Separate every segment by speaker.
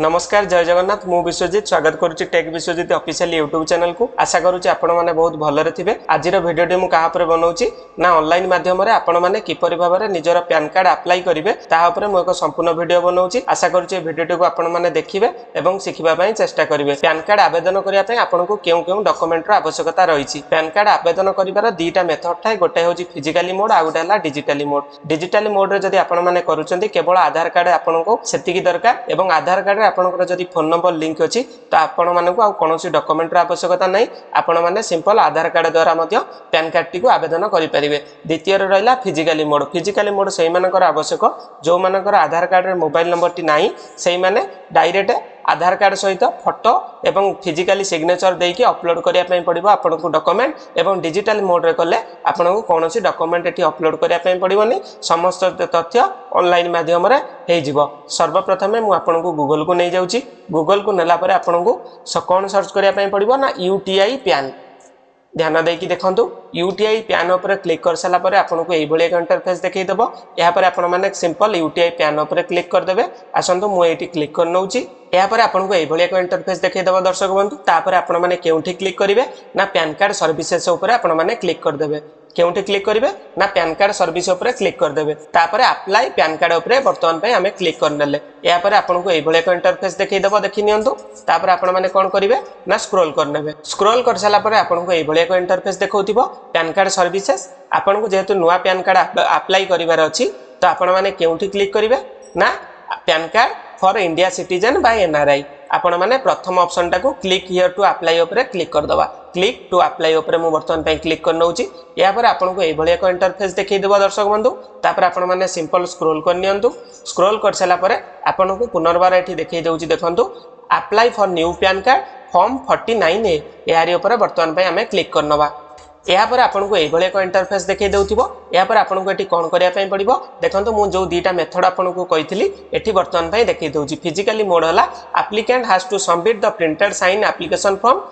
Speaker 1: नमस्कार जय जगन्नाथ मु विश्वजित स्वागत करुच्ची tech Biswajit official YouTube channel को आशा करुच्ची आपण माने बहुत भलरे थिबे। आजिर भिडियोटी मु कहा पर बनाउची ना ऑनलाइन माध्यम रे आपण माने किपरि भाबरे निजर पैन कार्ड अप्लाई करिवे ताहा ऊपर मु एक संपूर्ण भिडियो बनाउची। आशा करुच्ची भिडियोटी को आपण माने देखिबे एवं सिखिबा पई चेष्टा करिवे। पैन कार्ड आवेदन करिया पई आपण को केउ डॉक्यूमेंट रो आवश्यकता रहिछि। पैन कार्ड आवेदन करिवार दुईटा मेथड थाए, गोटे होची फिजिकली मोड आ गोटे हला डिजिटली मोड। डिजिटली मोड रे जदी आपण माने करूचंती केवल आधार कार्ड आपण को सेतिकी दरकार एवं आधार कार्ड रे आपनकर जदी फोन नंबर लिंक अछि तो आपण माने को आ कोनोसी डॉक्यूमेंट रो आवश्यकता नै। आपण माने सिंपल आधार कार्ड द्वारा मध्य पैन कार्ड टी को आवेदन करि परिबे। द्वितीय रे रहला फिजिकली मोड। फिजिकली मोड सेहि मानकर आवश्यक जो मानकर आधार कार्ड रे मोबाइल नंबर टी नाही, सेहि माने डायरेक्ट आधार कार्ड सहित फोटो एवं फिजिकली सिग्नेचर देकी अपलोड करिया पई पड़िबो आपन को डॉक्यूमेंट। एवं डिजिटल मोड रे कले आपन को कोनोसी डॉक्यूमेंट एठी अपलोड करिया पई पड़िबोनी, समस्त तथ्य ऑनलाइन माध्यम रे हे जिवो। सर्वप्रथम मु आपन को गूगल को नै जाउची। गूगल को नेला परे आपन को कोन सर्च करिया पई पड़िबो ना यूटीआई पैन। ध्यान देकी देखंतु यूटीआई पैन ऊपर क्लिक कर साला परे आपन को एई भली एक इंटरफेस देखै देबो। या पर आपन माने सिंपल यूटीआई पैन ऊपर क्लिक कर देबे। आसंतु मु एठी क्लिक कर नउची। या पर आपन को एई भली एक इंटरफेस देखै देबो दर्शक बंधु। ता पर आपन माने केउठी क्लिक करिवे ना पैन कार्ड सर्विसेज ऊपर आपन माने क्लिक कर देबे। केउठी क्लिक करिवे ना पैन कार्ड सर्विस ऊपर क्लिक कर देबे। ता पर अप्लाई पैन कार्ड ऊपर वर्तमान पे हमें क्लिक कर नेले। या पर आपन को एई भली एक इंटरफेस देखै देबो, देखि नियंतु। ता पर आपन माने कोन करिवे ना स्क्रॉल कर नेबे। स्क्रॉल कर साला पर आपन को एई भली एक इंटरफेस देखौथिबो पैन कार्ड सर्विसेज। आपन को जेहेतु नुवा पैन कार्ड अप्लाई करिवार अछि तो आपन माने केउठी क्लिक करिवे ना pan card for India citizen bye NRI. आपण माने प्रथम ऑप्शन टाको क्लिक हियर टू अप्लाई ऊपर क्लिक कर दबा। क्लिक टू अप्लाई ऊपर मु वर्तमान पे क्लिक कर नउची। या पर आपण को एई भली एक इंटरफेस देखै देबो दर्शक बंधु। तापर आपण माने सिंपल स्क्रॉल कर नियंतु। स्क्रॉल कर साला परे आपण को पुनर्बार एठी देखै देउची, देखंतु apply for new pan card form 49A। यारी ऊपर वर्तमान पे हमें क्लिक कर नबा। या पर आपन को एई भली एक इंटरफेस देखै देउथिबो। या पर आपन को एठी कोन करिया पई पड़िबो, देखंतु मु जो दुईटा मेथड आपन को कहितली एठी वर्तमान पई देखै देउची। फिजिकली मोड हला applicant has to submit the printed sign application form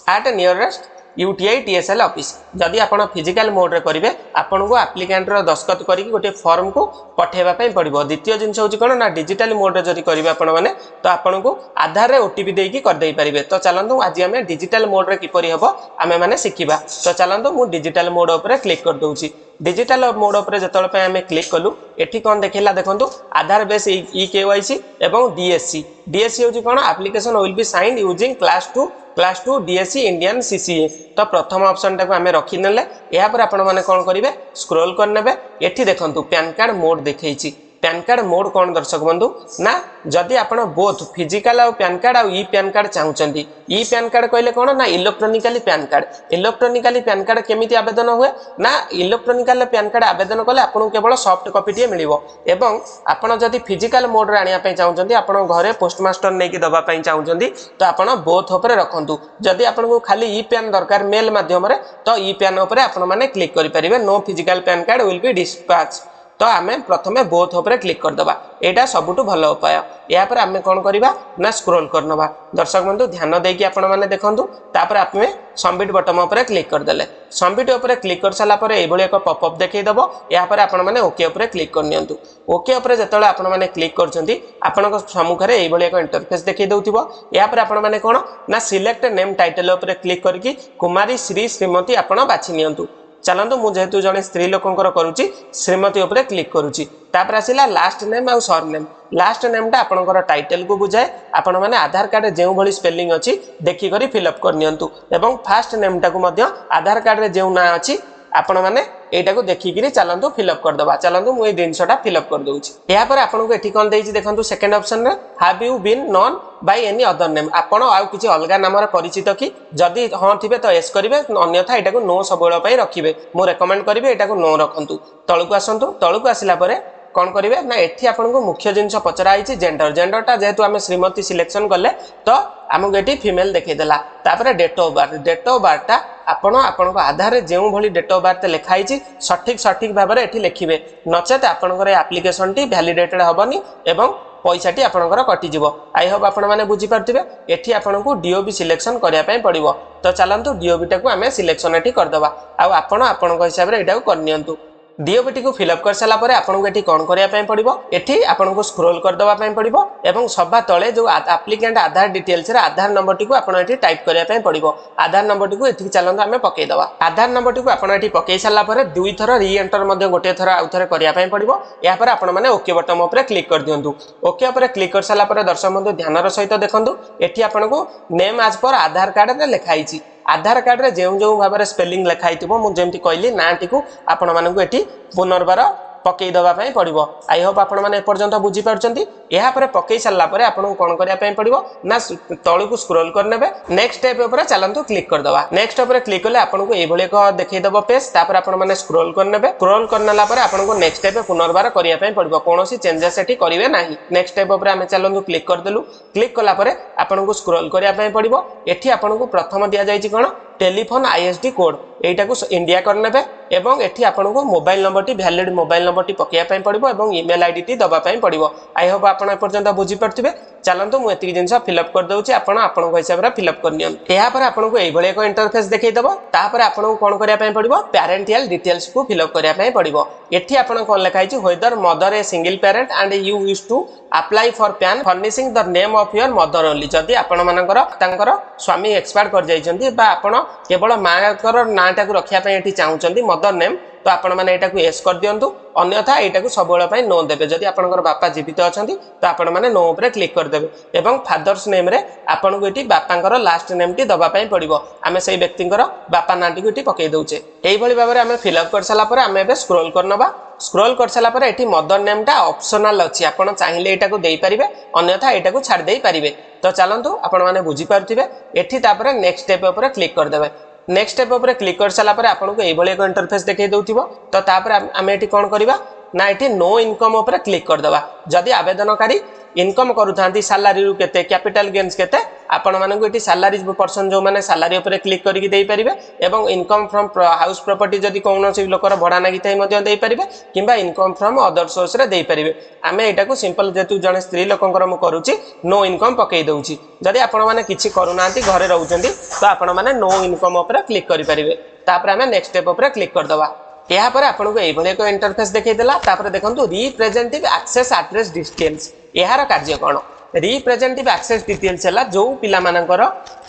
Speaker 1: at nearest UTI TSL office. जदि आपण फिजिकल मोड रे करिवे आपन को एप्लिकेंट रो दस्खत करी गोटे फॉर्म को पठेबा पई पड़िबो। द्वितीय जिंस होची कोन ना डिजिटल मोड रे जदि करिवे आपण माने तो आपन को आधार रे ओटीपी देकी कर देई परिबे। तो चलंतु आज हमें डिजिटल मोड रे किपरि हबो आमे माने सिखिबा। तो चलंतु मु डिजिटल मोड ऊपर क्लिक कर दउची। डिजिटल मोड ऊपर जतल पे हमें क्लिक कलु एठी कोन देखैला, देखंतु आधार बेस ई केवाईसी एवं डीएससी। डीएससी होची कोन application will be signed using class 2 DSC Indian CCA. तो प्रथम ऑप्शन टाको हमें रखि नेले। या पर आपण माने कोन करिवे स्क्रॉल कर नेबे। एठी देखंतु पैन कार्ड मोड देखैछि। पैन कार्ड मोड कोन दर्शक बंधु ना जदि आपण बोथ फिजिकल और पैन कार्ड और ई पैन कार्ड चाहुचंती। ई पैन कार्ड कहले कोन ना electronically PAN card. Electronically PAN card केमिति आवेदन हुए ना इलेक्ट्रॉनिकल पैन कार्ड आवेदन कले आपन केवल सॉफ्ट कॉपी टिए मिलिबो। एवं आपण जदि फिजिकल मोड रे आनिया पई चाहुचंती, आपण घरे पोस्ट मास्टर नेकी दबा पई चाहुचंती तो आपण बोथ ऊपर रखंतु। जदि आपण को खाली ई पैन दरकार मेल माध्यम रे तो ई पैन ऊपर आपण माने क्लिक करि परिबे। No physical PAN card will be dispatch. तो आमे प्रथमे बोथ ऊपर क्लिक कर दबा। एटा सबुटु भलो उपाय। या पर आमे कोन करिबा ना स्क्रॉल करनबा। दर्शक बंधु ध्यान देकी आपण माने देखंतु। तापर आमे सबमिट बटन ऊपर क्लिक कर देले। सबमिट ऊपर क्लिक कर साला पर एई भली एक पॉपअप देखै दबो। या पर आपण माने ओके ऊपर क्लिक कर नियंतु। ओके ऊपर जतले आपण माने क्लिक करचंती आपण को सम्मुख रे एई भली एक इंटरफेस देखै दउथिबो। या पर आपण माने कोन ना सिलेक्ट नेम टाइटल ऊपर क्लिक करकी कुमारी श्री श्रीमती आपण बाछि नियंतु। चलंतु मु जेहेतु जने स्त्री लोकंकर करूची श्रीमती ऊपर क्लिक करूची। तापर आसिला लास्ट नेम आ सरनेम। लास्ट नेम टा आपनकर टाइटल को बुझाए। आपण माने आधार कार्ड रे जेउ भली स्पेलिंग अछि देखि करी फिल अप कर नियंतु। एवं फर्स्ट नेम टा को मध्य आधार कार्ड रे जेउ ना अछि आपण माने एटा को देखि करी चलंतु फिल अप कर दबा। चलंतु मु ए दिनसटा फिल अप कर दउची। या पर आपण को एठी कोन देइची देखंतु सेकंड ऑप्शन रे have you been known by any other name. आपण आउ किछि अलगा नाम रे परिचित कि जदि हां थिबे तो यस करिवे, अन्यथा एटा को नो सबवेळ पई रखिबे। मु रेकमेंड करिवे एटा को नो रखंतु। तळकु आसंतु। तळकु आसिला परे कोन करिवे ना एठी आपण को मुख्य जिंस पचरा आइछि जेंडर। जेंडर टा जेहेतु आमे श्रीमती सिलेक्शन करले तो हमको एठी फीमेल देखै देला। तापर date of birth. Date of birth टा आपण को आधार रे जेउ भली डेट ऑफ बर्थ लिखा आइछि सठिक भाबरे एठी लिखिबे। नचेत आपनकर एप्लिकेशन टी वैलिडेटेड हबनी एवं पैसा टी आपनकर कटि जिवो। आई होप आपण माने बुझी परथिबे। एठी आपण को डीओबी सिलेक्शन करिया पई पड़िबो। तो चलंतु डीओबी टा को हमें सिलेक्शन एठी कर दबा। आ आपण को हिसाब रे एटा को कर नियंतु। डीओबीटी को फिलअप कर सारा पर आपको ये कौन करने पड़ो ये आपको स्क्रोल करदेवाई पड़ो और सभा तले जो आप्लिकेंट आधार डिटेल्स आधार नंबर टी आपड़ी टाइप करने पड़ो आधार नंबर टी ये चलते आम पकईदे आधार नंबर टी आपड़ी पकई सारापर दुई थर री एंटर गोटे थर आउ थे करने पड़ो यापर आपने ओके बटन उपर क्लिक कर दिंतु ओके उपर क्लिक कर सारापर दर्शक बंधु ध्यान सहित देखूँ ये आपको नेम आज पर आधार कार्ड में लिखाई आधार कार्ड रे जो भाव में स्पेलिंग लिखाई मुझे कहली ना टी आपण मानक ये पुनर्बार पकई देवाई पड़ो आई होप आपण मैंने एपर्यंत बुझीपार्टी यापर पकई सारापर आपको कौन करने पड़ो ना तलू को स्क्रोल करने नेक्स्ट स्टेप उपर चलतु क्लिक करदे नेक्स्ट उपर क्लिक कले आपको ये देखईदेव पेज तापर आपने स्क्रोल करने स्क्रोल करनेला आपको नेक्स्ट स्टेप पुनर्बार करने पड़ो कौन चेंजेस ये करेंगे ना नेक्स्ट स्टेप उपर आम चलतु क्लिक करदेलु क्लिक कलापर आपको स्क्रोल करने पड़ो ये आपको प्रथम दि जाए कौन टेलीफोन आईएसडी कोड यहीटा को इंडिया करने एवं एठी आपको mobile number T valid mobile number T पकड़ा पड़ो और ईमेल आईडी टी दवाई पड़ो आई होप आप एपर्यंत बुझीपारे चलतु मुझे जिन फिलअप करदे आपको हिसाब से फिलअप कर आपको ये एक इंटरफेस देखईदेव तापर आपको कौन करने पड़ो पैरेंटियल डिटेल्स को फिलअप करने पड़ो ये आपको कौन लिखाई whether mother a single parent and you use to apply for PAN furnishing the name of your mother only जदि आपण मानकर स्वामी एक्सपायर कर जाइछन्ती बा आपण केवल माँ नाटा को रखापी चाहूँगी मदर नेम तो आपण मैंने यहाँ येस कर दिंतु अन्यथा यहाँ सब नो देवे जदि आपंकर बापा जीवित अच्छा तो आपण मैंने नो उपर क्लिक करदे और फादर्स नेम रे आपन को ये बापांकर लास्ट नेम टी दवाई पड़ो आम से व्यक्ति बापा ना टी ये पकई दौचे यही भाव में आम फिलअप कर सारापर आम ए स्क्रोल करनवा स्क्रोल कर सारापर ये मदर नेम टा ऑप्शनल अच्छी आपड़ चाहिए यहाँ देपारे अन्यथा यहाँ को छाड़ दे पारे तो चलतु आपण मैंने बुझीपारे ये नेक्स्ट स्टेप उपर क्लिक करदे नेक्स्ट स्टेप उपर क्लिक कर सारापर आपको ये एक इंटरफेस देखई दउथिबो तो तापर आम ये कौन करवा ना ये नो इनकम उपर क्लिक करदे जदि आवेदनकारी इनकम करूथांती सैलरी रु केते कैपिटल गेन्स केते आपण मानक ये सैलरी पर्सन जो मैंने सैलरी उपर क्लिक करके दे पारिबे एवं इनकम फ्रॉम हाउस प्रॉपर्टी जदि कौन सी लोकर भड़ा नागी थाई मध्य दे पारिबे किंबा इनकम फ्रॉम अदर सोर्स रे दे पारिबे आमे एटा को सिंपल जेतु जने स्त्री लोकंकर मु करूची नो इनकम पकई दउची जदि आपण माने किछि करूनांती घरे रहउचंती तो आपण माने नो इनकम उपर क्लिक करि पारिबे तापर आमे नेक्स्ट स्टेप उपर क्लिक कर दवा यापर आपको ये एक इंटरफेस देखईदेला तापर देखंतु रिप्रेजेंटेटिव एक्सेस एड्रेस डिटेल्स यार कार्य कौन रिप्रेजेंटेटिव एक्सेस डिटेल्स है जो पिला मानकर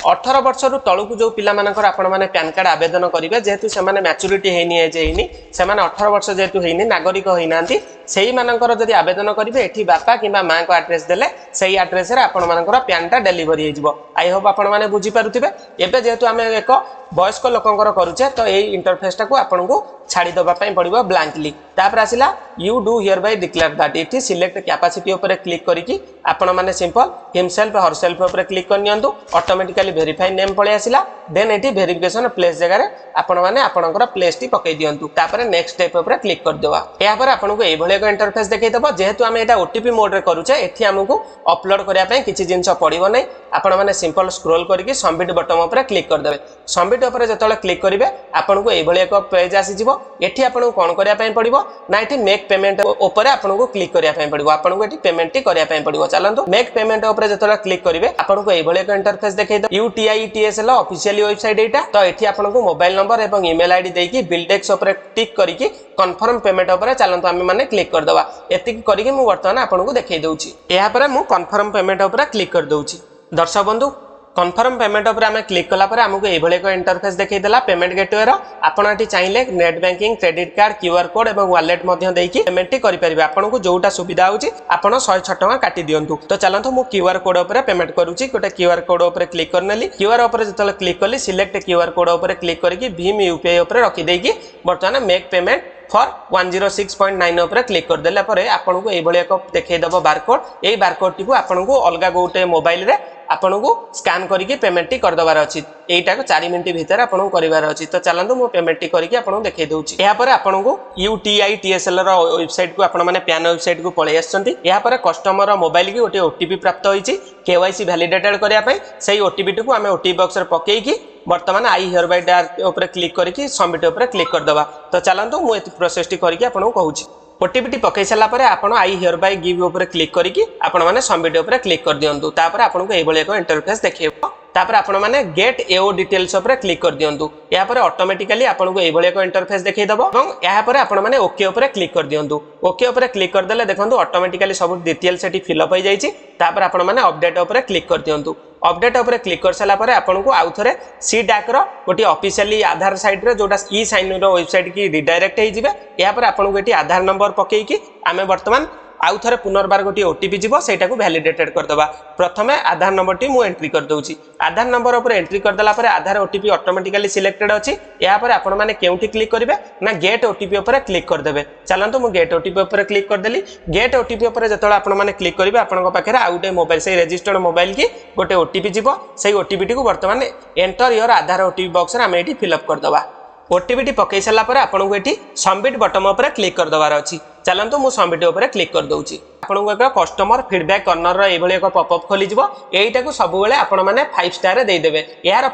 Speaker 1: 18 वर्ष रु तलू जो पिला मानकर आपण माने पैन कार्ड आवेदन करेंगे जेहेतु से मैच्योरिटी होनी एज होनी से 18 वर्ष जेहेतु होनी नागरिक होना से मानकर जदि आवेदन करेंगे ये बापा कि माँ को आड्रेस देले से आड्रेस आपण मानकर पैनटा डेलीवरी हो आई होप आपण मैंने बुझीपारे एवं जेहेतु आम एक वयस्क लोकंकर करुचे तो ये इंटरफेसटा को आपन को छाड़ी दवाई पड़ो ब्लांकली तापर आसला you do here bye declare that ये सिलेक्ट कैपेसिटी उपर क्लिक करके आपण माने सिंपल हिमसेल्फ हरसेल्फ उपर क्लिक कर नियंतु ऑटोमेटिकली वेरीफाई नेम पळे आसिला देन एटी वेरिफिकेशन प्लेस जगह आपण माने आपणकर प्लेस टी पकई दियंतु तापर नेक्स्ट स्टेप उपर क्लिक कर देवा या पर आपन को एभले एक इंटरफेस देखै दबो जेहेतु आमे एटा ओटीपी मोड रे करूचे एठी हमकु अपलोड करिया पय किछि जिंस पड़िबो नै आपण माने सिंपल स्क्रॉल करके सबमिट बटन उपर क्लिक कर देबे सबमिट उपर जतले क्लिक करिवे आपन को एभले एक पेज आसी जिवो एठी आपन को कोन करिया पय पड़िबो ना एठी मेक पेमेंट उपर आपन को क्लिक करिया पय पड़िबो आपन को एठी पेमेंट टी करिया पय पड़िबो चलंतु मेक पेमेंट उपर जतले क्लिक करिवे आपन को एभले एक इंटरफेस देखै द UTITSL ऑफिशियल वेबसाइट एटा तो एठी आपन को मोबाइल नंबर एवं ईमेल आईडी देकी बिलडेक्स उपर टिक करिकि कन्फर्म पेमेंट उपर चलंतु आमे माने क्लिक कर दवा एति करिकि मु वर्तमान आपन को देखै दउची एहा पर मु कन्फर्म पेमेंट उपर क्लिक कर दउची दर्शक बंधु कन्फर्म पेमेंट उपर आमे क्लिक कला पर हमको एभले एक इंटरफेस देखै देला पेमेंट गेटवे रो आपण एठी चाहिले net banking credit card QR code एवं वॉलेट मध्ये देकी पेमेंट टी करि परिबे आपन को जोटा सुविधा होची आपण 106 टका काटी दियंतु तो चलंतु मु क्यूआर कोड उपर पेमेंट करूची गोटे क्यूआर कोड उपर क्लिक करनेली क्यूआर उपर जतले क्लिक करली सिलेक्ट क्यूआर कोड उपर क्लिक करके भीम यूपीआई उपर रखि देकी वर्तमान मेक पेमेंट फॉर 106.9 उपर क्लिक कर देला परे आपन को एभले एक देखै दबो बारकोड एई बारकोड टी को आपन को अलगा गोटे मोबाइल रे आपन को स्कैन करके पेमेंट टी कर दबार अछि एटा को 4 मिनिट भीतर आपन को करिवार अछि तो चलंतु मो पेमेंट टी करके आपन को देखै दउची एहा पर आपन को UTITSL रो वेबसाइट को आपन माने पैन वेबसाइट को पळे आछंती एहा पर कस्टमर रो मोबाइल की ओटे ओटीपी प्राप्त होईची KYC वैलिडेटेड करिया पय सेही ओटीपी टी को हमें ओटीपी बॉक्स रे पकेई की वर्तमान आई हियर बाय डार ऊपर क्लिक करके सबमिट ऊपर क्लिक कर दबा तो चलंतु मु एति प्रोसेस टी करके आपन को कहूची ओटीपी पकई सारा पर आपन आई हियर बाय गिव ऊपर क्लिक करके आपन माने सबमिट ऊपर क्लिक कर दियंतु तापर आपन को एभले एक इंटरफेस देखियो तापर आपण माने गेट एओ डिटेल्स ऊपर क्लिक कर दियंतु या पर ऑटोमेटिकली आपन को एई भले एक इंटरफेस देखै दबो एवं या पर आपण माने ओके ऊपर क्लिक कर दियंतु ओके ऊपर क्लिक कर देले देखंतु ऑटोमेटिकली सब डिटेल सेठी फिलअप हो जाईची तापर आपण माने अपडेट ऊपर क्लिक कर दियंतु अपडेट ऊपर क्लिक कर साला परे आपन को आउ थरे सी डाक रो गोटी ऑफिशियली आधार साइट रे जोटा ई साइन रो वेबसाइट की रिडायरेक्ट हे जिवे या पर आपन को एटी आधार नंबर पकेई की आमे वर्तमान आउ थरे पुनर्बार गोटी ओटीपी जीवो सेटा को वैलिडेटेड कर दबा प्रथमे आधार नंबर टी मु एंट्री कर दउची आधार नंबर ऊपर एंट्री कर देला परे आधार ओटीपी ऑटोमेटिकली सिलेक्टेड अछि या पर आपण माने केउटी क्लिक करिवे ना गेट ओटीपी ऊपर क्लिक कर देबे चलंतु मु गेट ओटीपी ऊपर क्लिक कर देली गेट ओटीपी ऊपर जतोला आपण माने क्लिक करिवे आपन पाखरे आउटे मोबाइल से रजिस्टर्ड मोबाइल की गोटे ओटीपी जीवो सेही ओटीपी टी को वर्तमान enter your Aadhaar OTP box रे हम एटी फिल अप कर दबा ओटीपी टी पकई सला परे आपन को एटी सबमिट बटन ऊपर क्लिक कर दबार अछि चलंतु मु सबमिट ऊपर क्लिक कर दउची आपन को एक कस्टमर फीडबैक कॉर्नर रो एभले एक पॉपअप खोली जिवो एईटा को सब बेले आपन माने 5 स्टार रे दे देबे यार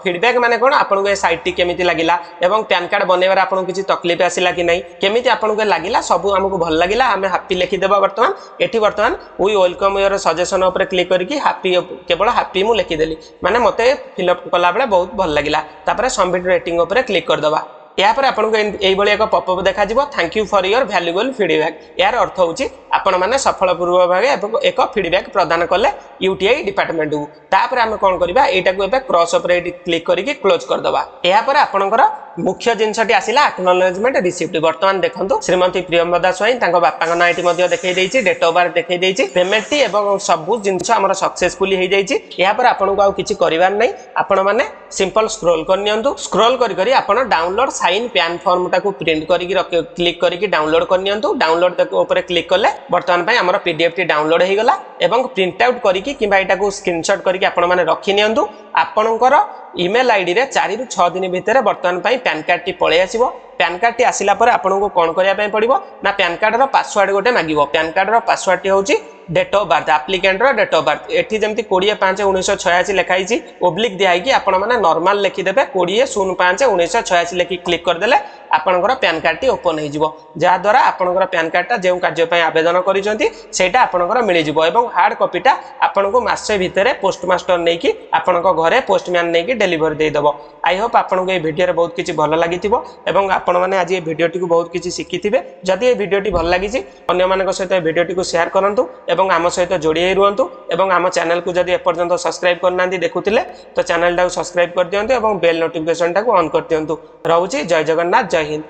Speaker 1: फीडबैक माने कोन आपन को ए साइट टी केमिति लागिला एवं पैन कार्ड बनेबार आपन को किछि तकलीफ आसिला कि नै केमिति आपन को लागिला सब हमको भल लागिला हमें हैप्पी लिखि देबा वर्तमान एठी वर्तमान वी वेलकम योर सजेशन ऊपर क्लिक करके हैप्पी केवल हैप्पी मु लिखि देली माने मते फिल अप कला बेले बहुत भल लागिला तापर सबमिट रेटिंग ऊपर क्लिक कर दबा या पर आपन को एई भली एक पॉपअप देखा जिवो thank you for your valuable feedback यार अर्थ होची आपण माने सफल पूर्व भागे एक फीडबैक प्रदान करले यूटीआई डिपार्टमेंट को तापर हम कोन करबा एटा को एबे क्रॉस ऊपर क्लिक करके क्लोज कर दबा या पर आपनकर मुख्य जिनसटी आसिला एक्नॉलेजमेंट रिसीप्ट वर्तमान देखंतु श्रीमती प्रियंवदा स्वाई तांको बापा ना एटी मध्ये देखै देइछि डेट ऑफ बर्थ देखै देइछि पेमेंट टी एवं सब जिंस हमर सक्सेसफुली हे जाइछि या पर आपन को आ किछि करिवार नै आपन माने सिंपल स्क्रॉल कर नियंतु स्क्रॉल करी करी आपन डाउनलोड साइन पैन फॉर्म टा को प्रिंट करके क्लिक करके डाउनलोड कर नियंतु डाउनलोड ऊपर क्लिक करले वर्तमान पय हमर पीडीएफ टी डाउनलोड हे गला एवं प्रिंट आउट करके किबा एटा को स्क्रीनशॉट करके आपन माने रखि नियंतु आपनकर ईमेल आईडी रे 4 रु 6 दिन भितर वर्तमान पय पैन कार्ड टी पळे आसीबो पैन कार्ड टी आसिला पर आपन को कोन करिया पय पड़िबो ना पैन कार्ड रो पासवर्ड गोटे मागिबो पैन कार्ड रो पासवर्ड टी होची डेट ऑफ बर्थ एप्लिकेंट रो डेट ऑफ बर्थ एठी जेमति 20/5/1986 लिखाई छी ओब्लिक दियाई कि आपन माने नॉर्मल लिखि देबे 20/05/1986 लिखि क्लिक कर देले आपनकर पैन कार्ड टी ओपन हे जिवो जा द्वारा आपनकर पैन कार्ड टा जेउ कार्य पय आवेदन करिसंती सेटा आपनकर मिलि जिवो एवं हार्ड कॉपी टा आपन को मासे भितरे पोस्ट मास्टर नै कि आपनकर घरे पोस्टमैन नै कि डिलीवर दे दबो आई होप आपन को ए वीडियो रे बहुत किछि भलो लागिथिबो एवं आपण माने आज ए वीडियो टी को बहुत किछि सिखिथिबे जदि ए वीडियो टी भल लागिछि अन्य मानक सहित ए वीडियो टी को शेयर करंतु एवं आम सहित जोड़ी हे रुहंतु एवं आम चैनल को जदि एपर्यंत सब्सक्राइब करनांती देखुथिले तो चैनल टा को सब्सक्राइब कर दियंतु एवं बेल नोटिफिकेशन टा को ऑन कर दियंतु रहउची जय जगन्नाथ जय हिंद।